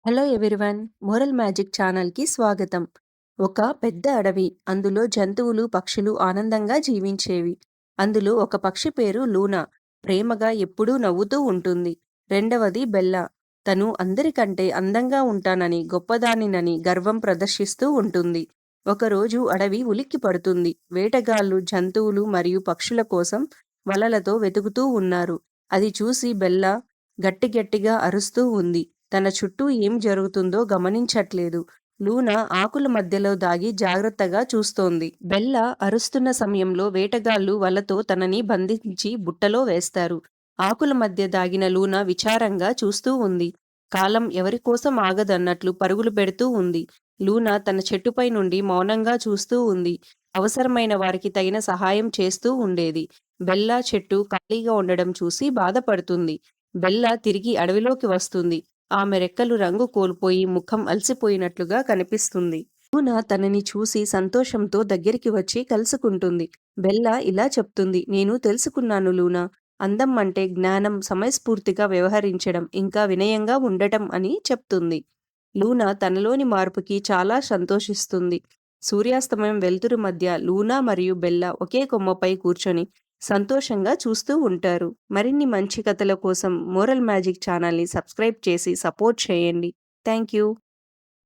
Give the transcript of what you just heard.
Hello everyone, moral magic ఛానల్కి స్వాగతం. ఒక పెద్ద అడవి, అందులో జంతువులు పక్షులు ఆనందంగా జీవించేవి. అందులో ఒక పక్షి పేరు లూనా, ప్రేమగా ఎప్పుడూ నవ్వుతూ ఉంటుంది. రెండవది బెల్లా, తను అందరికంటే అందంగా ఉంటానని గొప్పదానినని గర్వం ప్రదర్శిస్తూ ఉంటుంది. ఒకరోజు అడవి ఉలిక్కి పడుతుంది. వేటగాళ్ళు జంతువులు మరియు పక్షుల కోసం వలలతో వెతుకుతూ ఉన్నారు. అది చూసి బెల్లా గట్టి గట్టిగా అరుస్తూ ఉంది. తన చుట్టూ ఏం జరుగుతుందో గమనించట్లేదు. లూనా ఆకుల మధ్యలో దాగి జాగ్రత్తగా చూస్తోంది. బెల్ల అరుస్తున్న సమయంలో వేటగాళ్ళు వలతో తనని బంధించి బుట్టలో వేస్తారు. ఆకుల మధ్య దాగిన లూనా విచారంగా చూస్తూ ఉంది. కాలం ఎవరికోసం ఆగదన్నట్లు పరుగులు పెడుతూ ఉంది. లూనా తన చెట్టుపై నుండి మౌనంగా చూస్తూ ఉంది. అవసరమైన వారికి తగిన సహాయం చేస్తూ ఉండేది. బెల్లా చెట్టు ఖాళీగా ఉండడం చూసి బాధపడుతుంది. బెల్ల తిరిగి అడవిలోకి వస్తుంది. ఆమె రెక్కలు రంగు కోల్పోయి ముఖం అలసిపోయినట్లుగా కనిపిస్తుంది. లూనా తనని చూసి సంతోషంతో దగ్గరికి వచ్చి కలుసుకుంటుంది. బెల్లా ఇలా చెప్తుంది, నేను తెలుసుకున్నాను లూనా. అందం అంటే జ్ఞానం, సమయస్ఫూర్తిగా వ్యవహరించడం, ఇంకా వినయంగా ఉండటం అని చెప్తుంది. లూనా తనలోని మార్పుకి చాలా సంతోషిస్తుంది. సూర్యాస్తమయం వెలుతురు మధ్య లూనా మరియు బెల్లా ఒకే కొమ్మపై కూర్చొని సంతోషంగా చూస్తూ ఉంటారు. మరిన్ని మంచి కథల కోసం మోరల్ మ్యాజిక్ ఛానల్ని సబ్స్క్రైబ్ చేసి సపోర్ట్ చేయండి. Thank you.